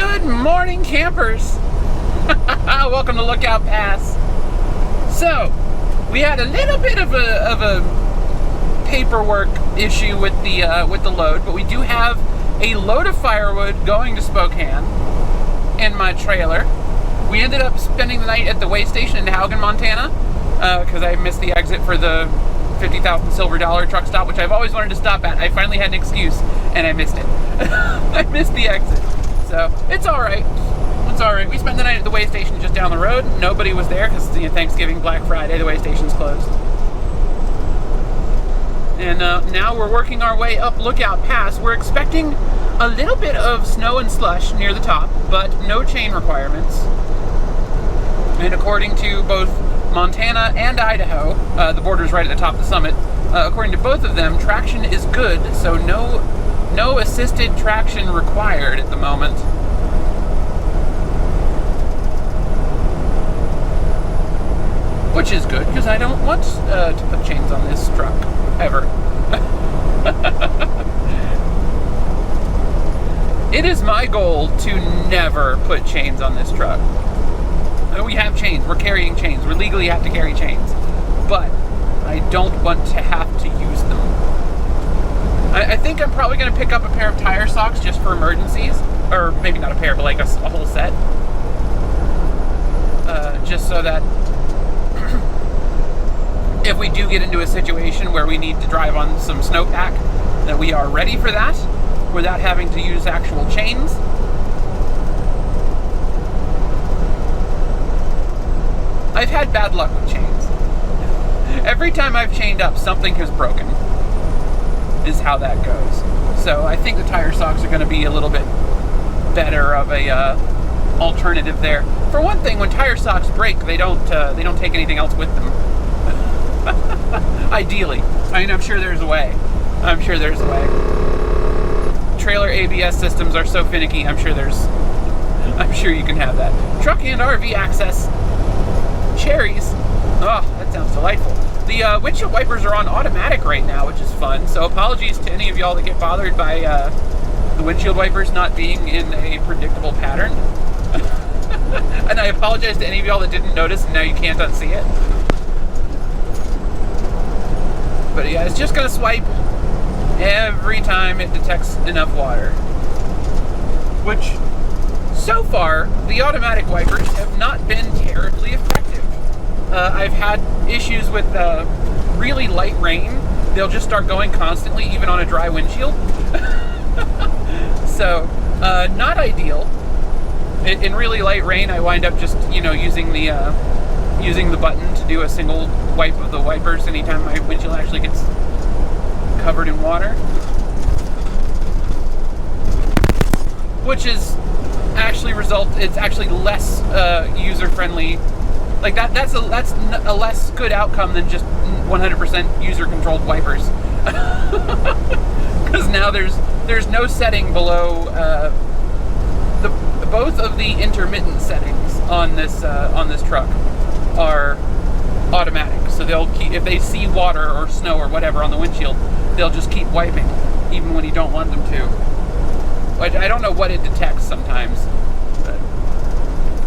Good morning, campers. Welcome to Lookout Pass. So, we had a little bit of a paperwork issue with the load, but we do have a load of firewood going to Spokane in my trailer. We ended up spending the night at the way station in Haugen, Montana, because I missed the exit for the 50,000 silver dollar truck stop, which I've always wanted to stop at. I finally had an excuse, and I missed it. I missed the exit. So, it's alright. It's alright. We spent the night at the way station just down the road. Nobody was there, because Thanksgiving, Black Friday, the way station's closed. And now we're working our way up Lookout Pass. We're expecting a little bit of snow and slush near the top, but no chain requirements. And according to both Montana and Idaho, the border's right at the top of the summit, according to both of them, traction is good, so no assisted traction required at the moment. Which is good, because I don't want to put chains on this truck, ever. It is my goal to never put chains on this truck. We have chains, we're carrying chains, we legally have to carry chains, but I don't want to have to use them. I think I'm probably going to pick up a pair of tire socks just for emergencies, or maybe not a pair, but like a whole set, just so that if we do get into a situation where we need to drive on some snowpack, that we are ready for that without having to use actual chains. I've had bad luck with chains. Every time I've chained up, something has broken, is how that goes. So I think the tire socks are going to be a little bit better of a alternative there. For one thing, when tire socks break, they don't take anything else with them. Ideally. I mean, I'm sure there's a way. I'm sure there's a way. Trailer ABS systems are so finicky, I'm sure you can have that. Truck and RV access. Cherries. Oh, that sounds delightful. The windshield wipers are on automatic right now, which is fun. So apologies to any of y'all that get bothered by the windshield wipers not being in a predictable pattern. And I apologize to any of y'all that didn't notice and now you can't unsee it. But yeah, it's just going to swipe every time it detects enough water. Which, so far, the automatic wipers have not been terribly effective. I've had issues with really light rain. They'll just start going constantly, even on a dry windshield. So, not ideal. In really light rain, I wind up just, using the button to do a single wipe of the wipers anytime my windshield actually gets covered in water. Which is actually it's actually less user-friendly. Like that's a less good outcome than just 100% user-controlled wipers. Because now there's no setting below both of the intermittent settings on this truck are automatic. So they'll keep, if they see water or snow or whatever on the windshield, they'll just keep wiping even when you don't want them to. I don't know what it detects sometimes. But,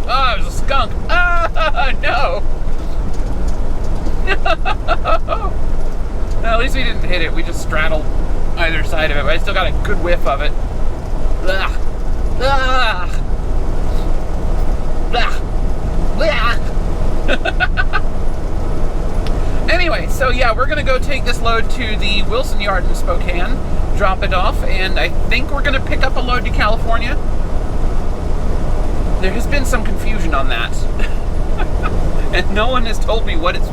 oh, it was a skunk. Ah, no. No. Well, at least we didn't hit it. We just straddled either side of it. But I still got a good whiff of it. Blah. Blah. Blah. Blah. Anyway, so yeah, we're going to go take this load to the Wilson yard in Spokane, drop it off, and I think we're going to pick up a load to California. There has been some confusion on that. And no one has told me what it's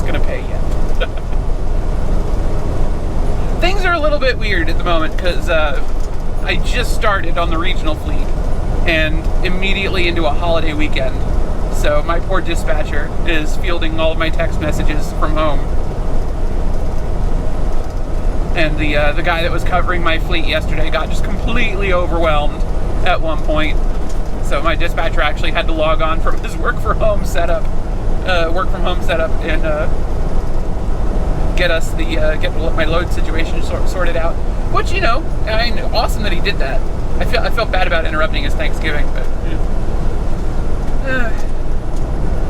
going to pay yet. Things are a little bit weird at the moment because I just started on the regional fleet and immediately into a holiday weekend. So my poor dispatcher is fielding all of my text messages from home. And the guy that was covering my fleet yesterday got just completely overwhelmed at one point. So my dispatcher actually had to log on from his work from home setup and get my load situation sorted out. Which, I mean, awesome that he did that. I felt bad about interrupting his Thanksgiving, but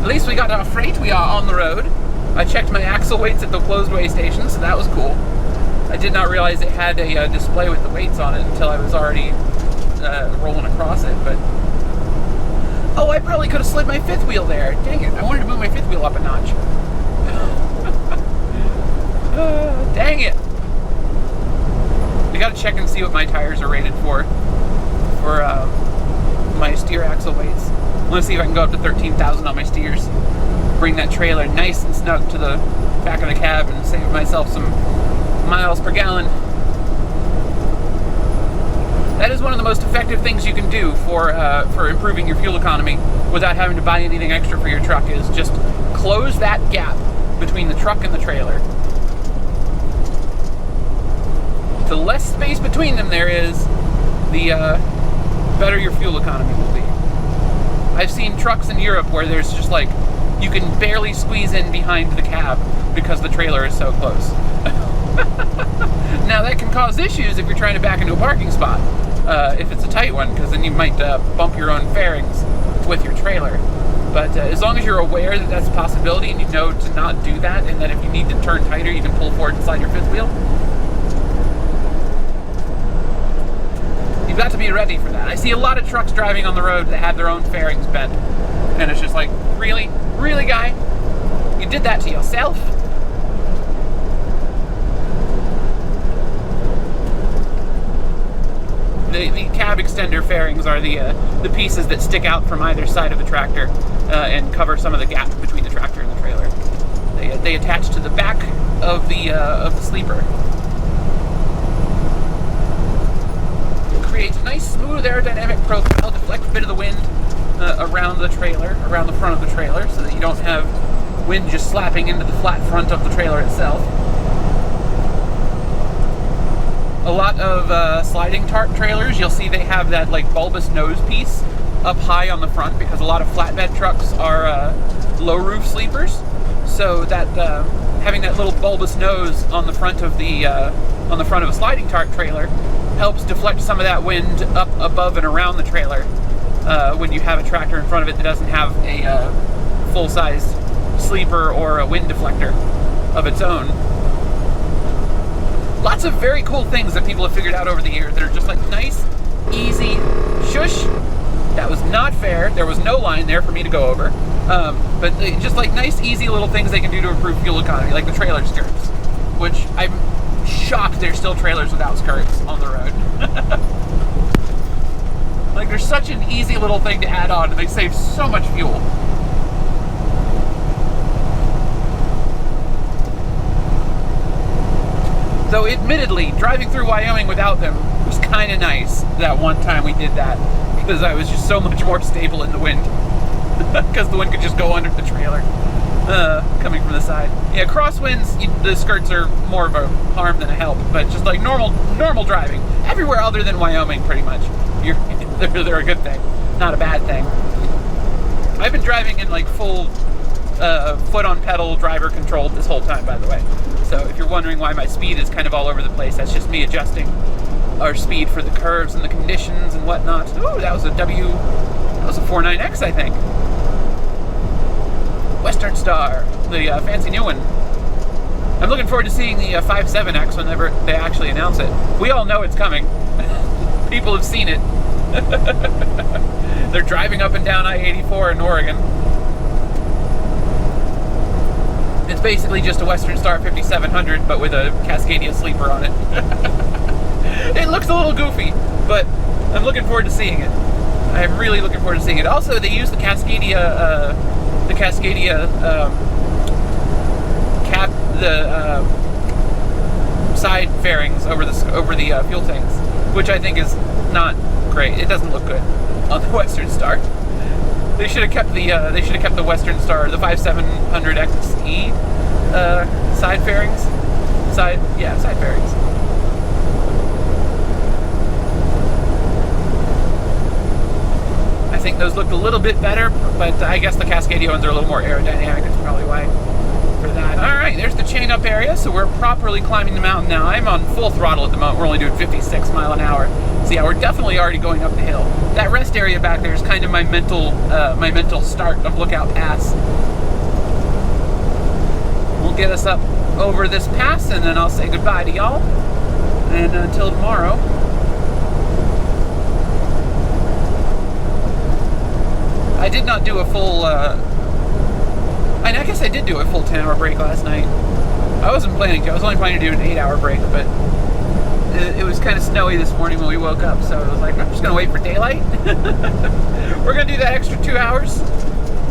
at least we got our freight. We are on the road. I checked my axle weights at the closed weigh station, so that was cool. I did not realize it had a display with the weights on it until I was already rolling across it, but... Oh, I probably could have slid my fifth wheel there. Dang it, I wanted to move my fifth wheel up a notch. Dang it. We gotta check and see what my tires are rated for my steer axle weights. I want to see if I can go up to 13,000 on my steers. Bring that trailer nice and snug to the back of the cab and save myself some miles per gallon. That is one of the most effective things you can do for improving your fuel economy without having to buy anything extra for your truck, is just close that gap between the truck and the trailer. The less space between them there is, the better your fuel economy will be. I've seen trucks in Europe where there's just like, you can barely squeeze in behind the cab because the trailer is so close. Now that can cause issues if you're trying to back into a parking spot, if it's a tight one, because then you might bump your own fairings with your trailer. But as long as you're aware that that's a possibility and you know to not do that, and that if you need to turn tighter you can pull forward inside your fifth wheel, you've got to be ready for that. I see a lot of trucks driving on the road that have their own fairings bent, and it's just like, really? Really, guy? You did that to yourself? The cab extender fairings are the pieces that stick out from either side of the tractor and cover some of the gap between the tractor and the trailer. They attach to the back of the sleeper. Create a nice smooth aerodynamic profile, deflect a bit of the wind around the trailer, around the front of the trailer, so that you don't have wind just slapping into the flat front of the trailer itself. A lot of sliding tarp trailers, you'll see they have that like bulbous nose piece up high on the front, because a lot of flatbed trucks are low roof sleepers. So that having that little bulbous nose on the front of a sliding tarp trailer helps deflect some of that wind up above and around the trailer when you have a tractor in front of it that doesn't have a full-sized sleeper or a wind deflector of its own. Lots of very cool things that people have figured out over the years that are just like nice, easy, shush. That was not fair. There was no line there for me to go over. But just like nice, easy little things they can do to improve fuel economy, like the trailer skirts, which I'm shocked there's still trailers without skirts on the road. Like, there's such an easy little thing to add on, and they save so much fuel. Though, admittedly, driving through Wyoming without them was kind of nice that one time we did that, because I was just so much more stable in the wind. Because the wind could just go under the trailer, coming from the side. Yeah, crosswinds, the skirts are more of a harm than a help, but just like normal driving, everywhere other than Wyoming, pretty much, they're a good thing, not a bad thing. I've been driving in like full foot on pedal, driver controlled this whole time, by the way. So if you're wondering why my speed is kind of all over the place, that's just me adjusting our speed for the curves and the conditions and whatnot. Ooh, that was a 49X, I think. Western Star, the fancy new one. I'm looking forward to seeing the 57X whenever they actually announce it. We all know it's coming. People have seen it. They're driving up and down I-84 in Oregon. It's basically just a Western Star 5700, but with a Cascadia sleeper on it. It looks a little goofy, but I'm looking forward to seeing it. I'm really looking forward to seeing it. Also, they use the Cascadia side fairings over the fuel tanks, which I think is not great. It doesn't look good on the Western Star. They should have kept the Western Star, the 5700XE side fairings. Side fairings. I think those looked a little bit better, but I guess the Cascadia ones are a little more aerodynamic. That's probably why for that. All right, there's the chain up area, so we're properly climbing the mountain now. I'm on full throttle at the moment. We're only doing 56 mile an hour. So yeah, we're definitely already going up the hill. That rest area back there is kind of my mental start of Lookout Pass. We'll get us up over this pass, and then I'll say goodbye to y'all. And until tomorrow. I did not do a full, I guess I did do a full 10-hour break last night. I wasn't planning to. I was only planning to do an 8-hour break, but it was kind of snowy this morning when we woke up, so I was like, I'm just going to wait for daylight. We're going to do that extra 2 hours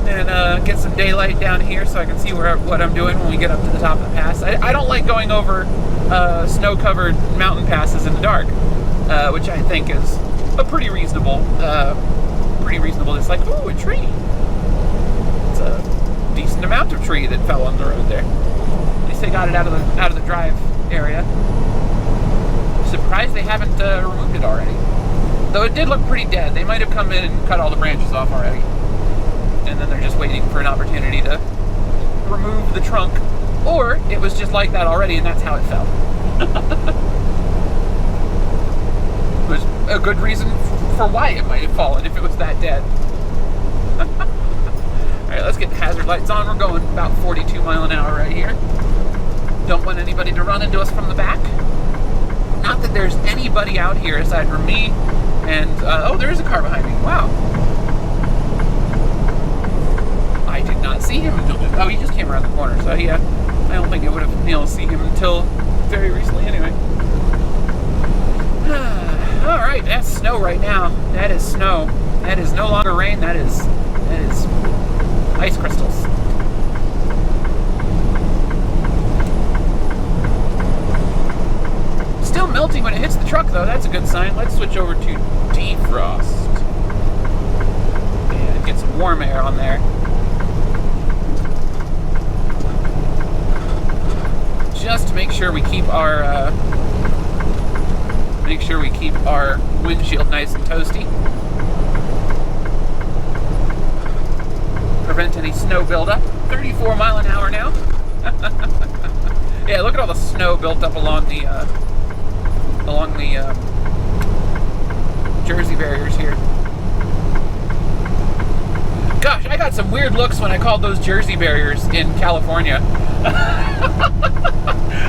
and get some daylight down here so I can see what I'm doing when we get up to the top of the pass. I don't like going over snow-covered mountain passes in the dark, which I think is a pretty reasonable. It's like, ooh, a tree. It's a decent amount of tree that fell on the road there. At least they got it out of the drive area. I'm surprised they haven't removed it already. Though it did look pretty dead. They might have come in and cut all the branches off already. And then they're just waiting for an opportunity to remove the trunk. Or it was just like that already and that's how it fell. It was a good reason for why it might have fallen if it was that dead. Alright, let's get the hazard lights on. We're going about 42 miles an hour right here. Don't want anybody to run into us from the back. Not that there's anybody out here aside from me and, oh, there is a car behind me. Wow. I did not see him until just, oh, he just came around the corner, so yeah, I don't think I would have been able to see him until very recently anyway. Alright, that's snow right now. That is snow. That is no longer rain, that is ice crystals. Still melting when it hits the truck though, that's a good sign. Let's switch over to defrost. And get some warm air on there. Just to make sure we keep our windshield nice and toasty. Prevent any snow buildup. 34 mile an hour now. Yeah, look at all the snow built up along the Jersey barriers here. Gosh, I got some weird looks when I called those Jersey barriers in California.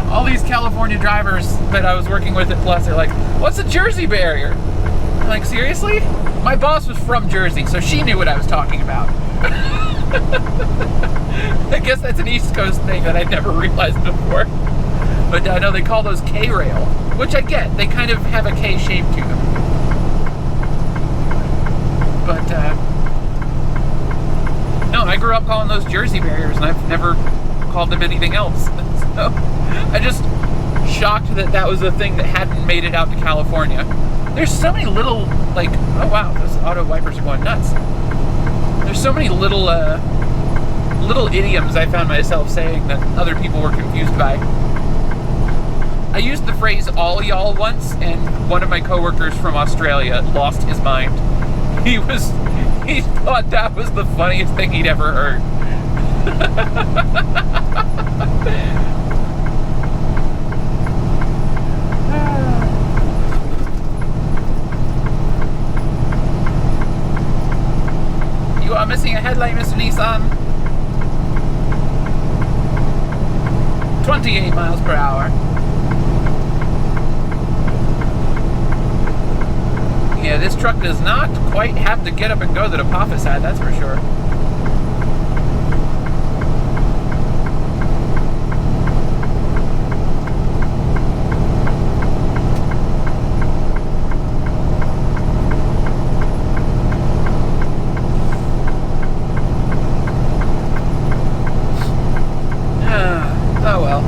All these California drivers that I was working with at Plus, they're like, what's a Jersey barrier? I'm like, seriously? My boss was from Jersey, so she knew what I was talking about. I guess that's an East Coast thing that I'd never realized before. But I know they call those K-rail, which I get. They kind of have a K shape to them. But, no, I grew up calling those Jersey barriers, and I've never called them anything else. So, I'm just shocked that that was a thing that hadn't made it out to California. There's so many little, like, oh wow, those auto wipers are going nuts. There's so many little idioms I found myself saying that other people were confused by. I used the phrase all y'all once, and one of my coworkers from Australia lost his mind. He thought that was the funniest thing he'd ever heard. You are missing a headlight, Mr. Nissan. 28 miles per hour. Yeah, this truck does not quite have the get up and go that Apophis had, that's for sure. Oh well.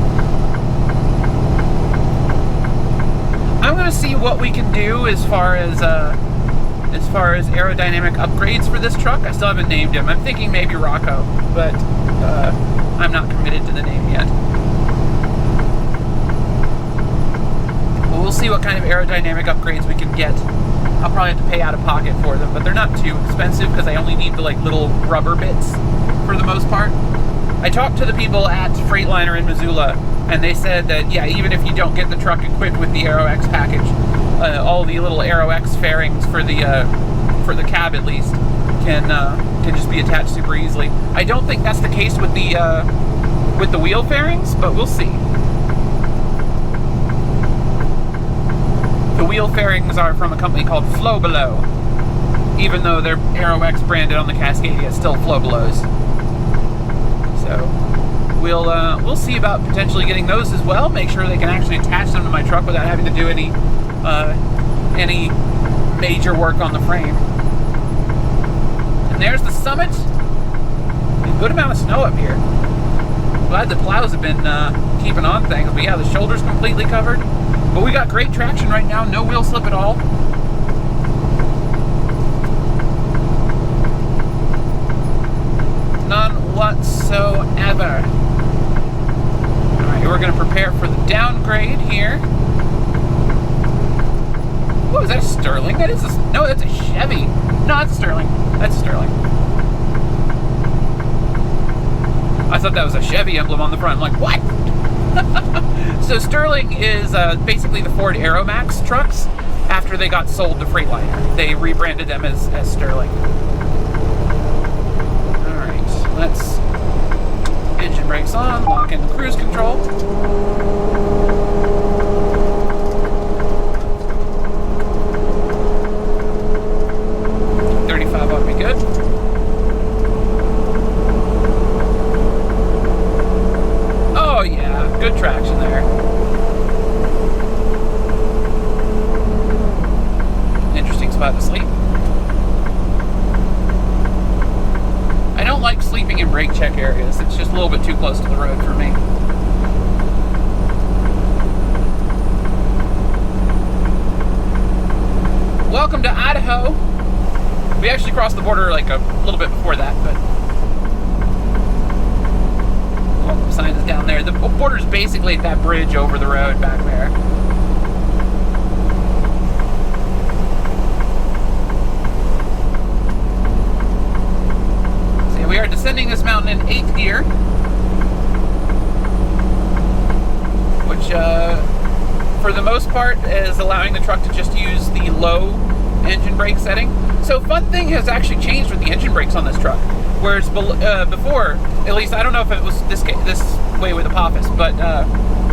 I'm gonna see what we can do as far as aerodynamic upgrades for this truck. I still haven't named him. I'm thinking maybe Rocko, but I'm not committed to the name yet. But we'll see what kind of aerodynamic upgrades we can get. I'll probably have to pay out of pocket for them, but they're not too expensive because I only need the like little rubber bits for the most part. I talked to the people at Freightliner in Missoula, and they said that, yeah, even if you don't get the truck equipped with the Aero X package, all the little Aero X fairings for the cab at least can just be attached super easily. I don't think that's the case with the wheel fairings, but we'll see. The wheel fairings are from a company called Flow Below. Even though they're Aero X branded on the Cascadia, it's still Flow Belows. So we'll see about potentially getting those as well. Make sure they can actually attach them to my truck without having to do any major work on the frame. And there's the summit. A good amount of snow up here. Glad the plows have been keeping on things. But yeah, the shoulder's completely covered. But we got great traction right now. No wheel slip at all. None whatsoever. Alright, we're going to prepare for the downgrade here. What was that, a Sterling? That is a, no, that's a Chevy. No, that's a Sterling. That's a Sterling. I thought that was a Chevy emblem on the front. I'm like, what? So Sterling is basically the Ford Aeromax trucks after they got sold to Freightliner. They rebranded them as Sterling. Let's engine brakes on, lock in the cruise control. .35 ought to be good. Oh yeah, good traction there. Interesting spot to sleep. I don't like sleeping in brake check areas. It's just a little bit too close to the road for me. Welcome to Idaho. We actually crossed the border like a little bit before that, but welcome sign is down there. The border's basically at that bridge over the road back there. We are descending this mountain in 8th gear, which for the most part is allowing the truck to just use the low engine brake setting. So fun thing has actually changed with the engine brakes on this truck. Whereas before, at least I don't know if it was this way with Apophis, but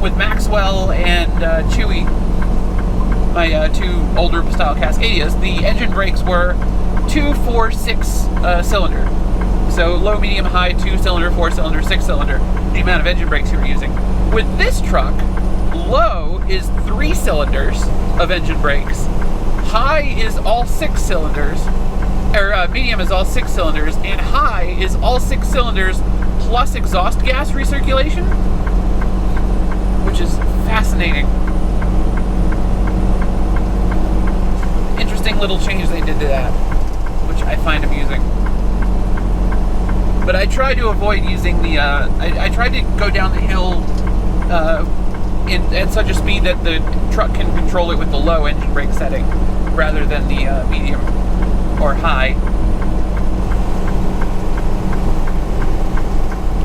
with Maxwell and Chewy, my two older style Cascadias, the engine brakes were 2, 4, 6 cylinder. So low, medium, high, 2-cylinder, 4-cylinder, 6-cylinder, the amount of engine brakes you were using. With this truck, low is 3 cylinders of engine brakes, high is all 6 cylinders, or medium is all 6 cylinders, and high is all 6 cylinders plus exhaust gas recirculation, which is fascinating. Interesting little change they did to that, which I find amusing. But I try to avoid using the, I tried to go down the hill at such a speed that the truck can control it with the low engine brake setting rather than the medium or high.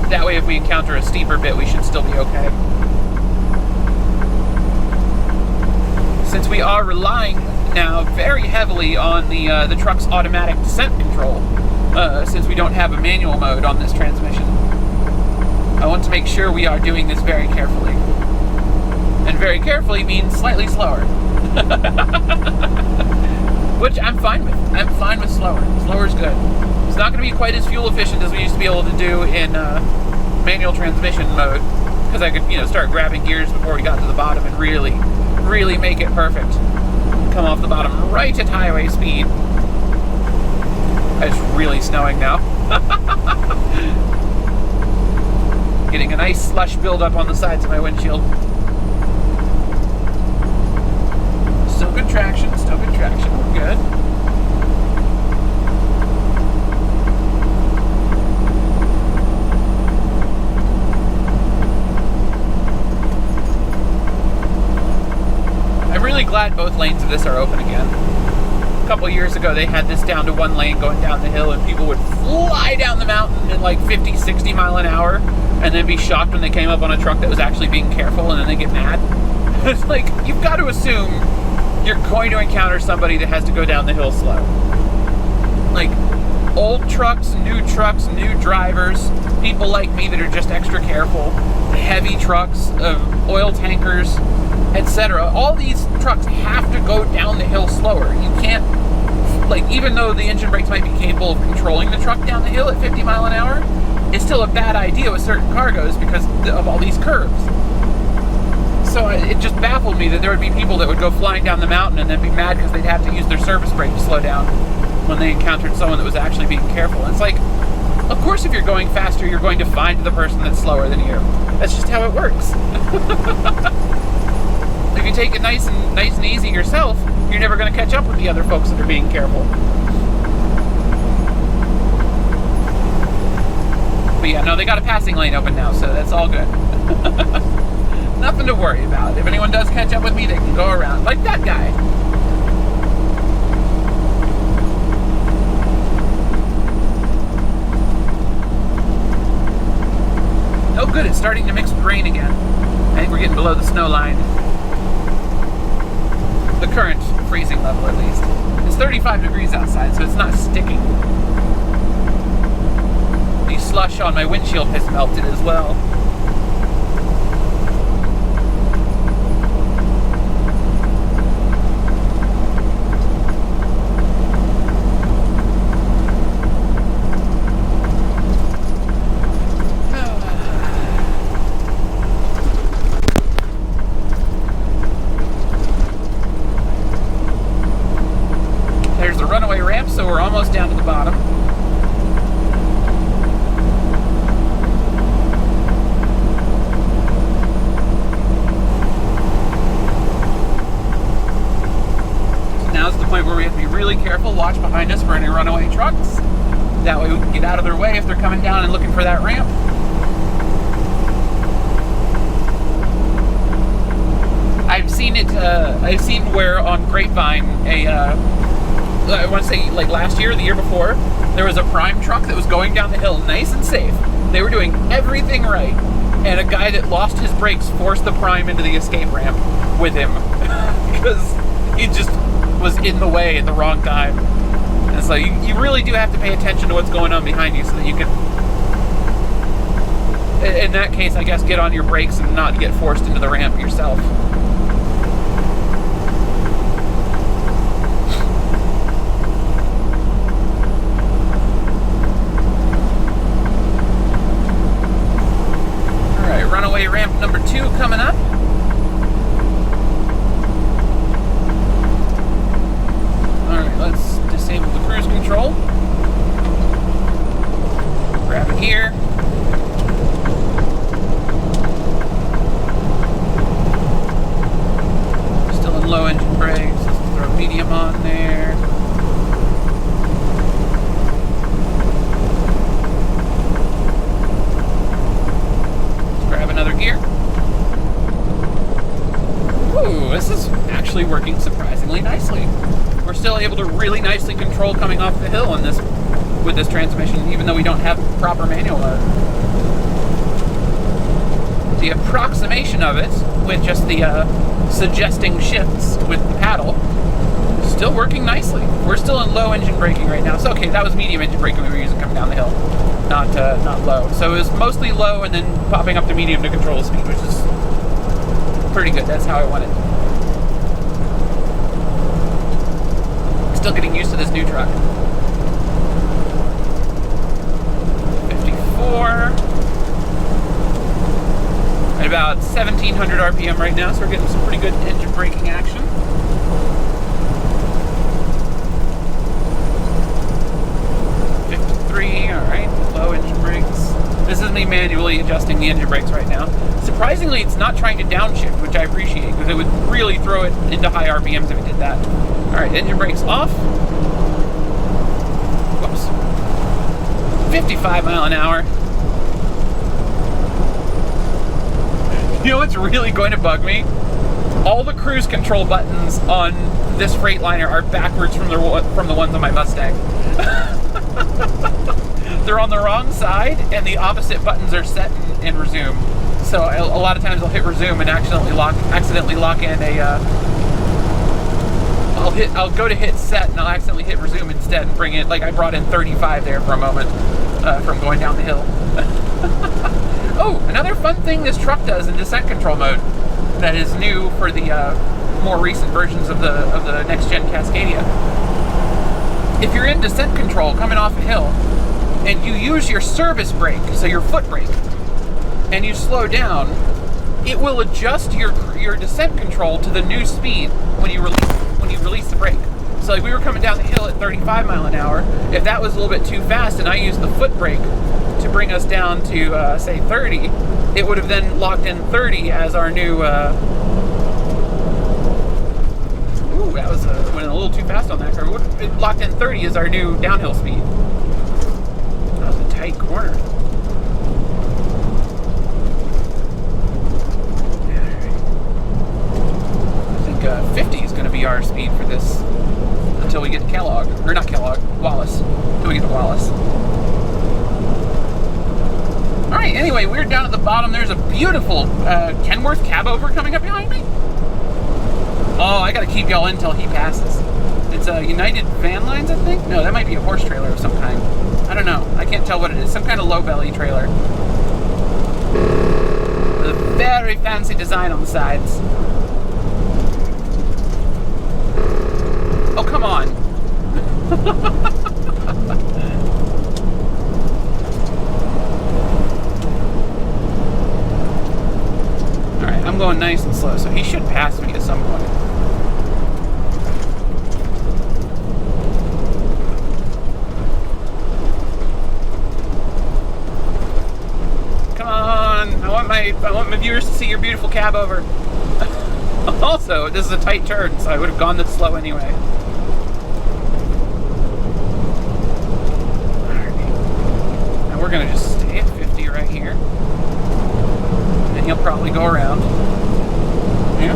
That way if we encounter a steeper bit, we should still be okay. Since we are relying now very heavily on the truck's automatic descent control, since we don't have a manual mode on this transmission, I want to make sure we are doing this very carefully. And very carefully means slightly slower. Which I'm fine with. I'm fine with slower. Slower's good. It's not going to be quite as fuel efficient as we used to be able to do in manual transmission mode, because I could, start grabbing gears before we got to the bottom and really make it perfect. Come off the bottom right at highway speed. It's really snowing now. Getting a nice slush buildup on the sides of my windshield. Still good traction, still good traction. We're good. I'm really glad both lanes of this are open again. A couple years ago, they had this down to one lane going down the hill, and people would fly down the mountain at like 50, 60 mile an hour, and then be shocked when they came up on a truck that was actually being careful, and then they get mad. It's like, you've got to assume you're going to encounter somebody that has to go down the hill slow. Like, old trucks, new drivers, people like me that are just extra careful, heavy trucks, oil tankers, etc. All these trucks have to go down the hill slower. You can't, like, even though the engine brakes might be capable of controlling the truck down the hill at 50 mile an hour, it's still a bad idea with certain cargoes because of all these curves. So it just baffled me that there would be people that would go flying down the mountain and then be mad because they'd have to use their service brake to slow down when they encountered someone that was actually being careful. And it's like, of course if you're going faster, you're going to find the person that's slower than you. That's just how it works. If you take it nice and easy yourself, you're never going to catch up with the other folks that are being careful. But yeah, no, they got a passing lane open now, so that's all good. Nothing to worry about. If anyone does catch up with me, they can go around. Like that guy. Oh good, it's starting to mix with rain again. I think we're getting below the snow line. The current freezing level, at least. It's 35 degrees outside, so it's not sticking. The slush on my windshield has melted as well. So we're almost down to the bottom. So now's the point where we have to be really careful, watch behind us for any runaway trucks. That way we can get out of their way if they're coming down and looking for that ramp. I've seen it, I've seen where on Grapevine, I want to say like last year or the year before, there was a prime truck that was going down the hill nice and safe. They were doing everything right, and a guy that lost his brakes forced the prime into the escape ramp with him because he just was in the way at the wrong time. And so you really do have to pay attention to what's going on behind you so that you can, in that case, I guess, get on your brakes and not get forced into the ramp yourself. Ramp number 2 coming up. Alright, let's disable the cruise control. Grab it here. Still in low engine brakes. Let's throw medium on there. Another gear. Ooh, this is actually working surprisingly nicely. We're still able to really nicely control coming off the hill in this with this transmission, even though we don't have proper manual mode. The approximation of it, with just the suggesting shifts with the paddle, still working nicely. We're still in low engine braking right now. So okay, that was medium engine braking we were using coming down the hill. Not low. So it was mostly low and then popping up to medium to control the speed, which is pretty good. That's how I want it. Still getting used to this new truck. 54. At about 1700 RPM right now, so we're getting some pretty good engine braking action. Alright, low engine brakes. This is me manually adjusting the engine brakes right now. Surprisingly, it's not trying to downshift, which I appreciate, because it would really throw it into high RPMs if it did that. Alright, engine brakes off. Whoops. 55 mile an hour. You know what's really going to bug me? All the cruise control buttons on this Freightliner are backwards from the ones on my Mustang. They're on the wrong side, and the opposite buttons are set and resume. So a lot of times I'll hit resume and accidentally lock in I'll go to hit set and I'll accidentally hit resume instead and bring it, like I brought in 35 there for a moment from going down the hill. Oh, another fun thing this truck does in descent control mode that is new for the more recent versions of the next gen Cascadia. If you're in descent control coming off a hill and you use your service brake, so your foot brake, and you slow down, it will adjust your descent control to the new speed when you release the brake. So like we were coming down the hill at 35 mile an hour. If that was a little bit too fast and I used the foot brake to bring us down to say 30, it would have then locked in 30 as our new ooh, that was went a little too fast on that curve. It locked in 30 as our new downhill speed. That was a tight corner. I think 50 is going to be our speed for this until we get to Kellogg. Or not Kellogg, Wallace. Until we get to Wallace. Alright, anyway, we're down at the bottom. There's a beautiful Kenworth cab over coming up behind me. Oh, I gotta keep y'all in until he passes. It's a United Van Lines, I think? No, that might be a horse trailer of some kind. I don't know. I can't tell what it is. Some kind of low belly trailer. With a very fancy design on the sides. Oh, come on. Alright, I'm going nice and slow, so he should pass me at some point. I want my viewers to see your beautiful cab over. Also, this is a tight turn, so I would have gone this slow anyway. Alright. Now we're gonna just stay at 50 right here. And he'll probably go around. Yeah.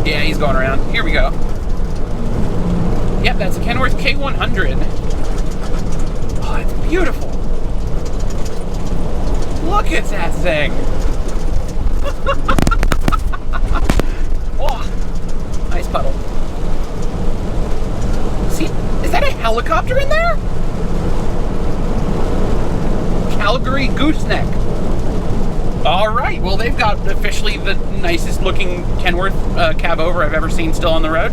Yeah, he's going around. Here we go. Yep, that's a Kenworth K100. Oh, it's beautiful. Look at that thing. Oh, nice puddle. See, is that a helicopter in there? Calgary gooseneck. All right, well, they've got officially the nicest looking Kenworth cab over I've ever seen still on the road.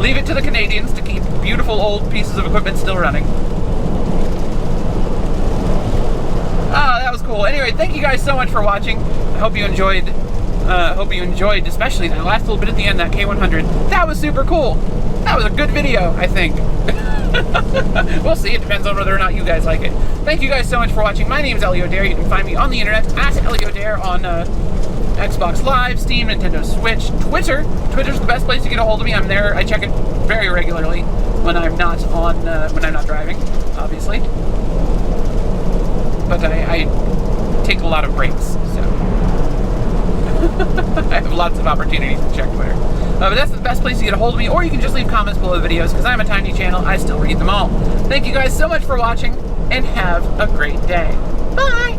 Leave it to the Canadians to keep beautiful old pieces of equipment still running. Ah, that was cool. Anyway, thank you guys so much for watching. I hope you enjoyed. Especially that last little bit at the end, that K100. That was super cool. That was a good video, I think. We'll see. It depends on whether or not you guys like it. Thank you guys so much for watching. My name is Elio Dare. You can find me on the internet at Elio Dare on Xbox Live, Steam, Nintendo Switch, Twitter. Twitter's the best place to get a hold of me. I'm there. I check it very regularly when I'm not on when I'm not driving, obviously. But I take a lot of breaks, so I have lots of opportunities to check Twitter. But that's the best place to get a hold of me, or you can just leave comments below the videos, because I'm a tiny channel. I still read them all. Thank you guys so much for watching, and have a great day. Bye!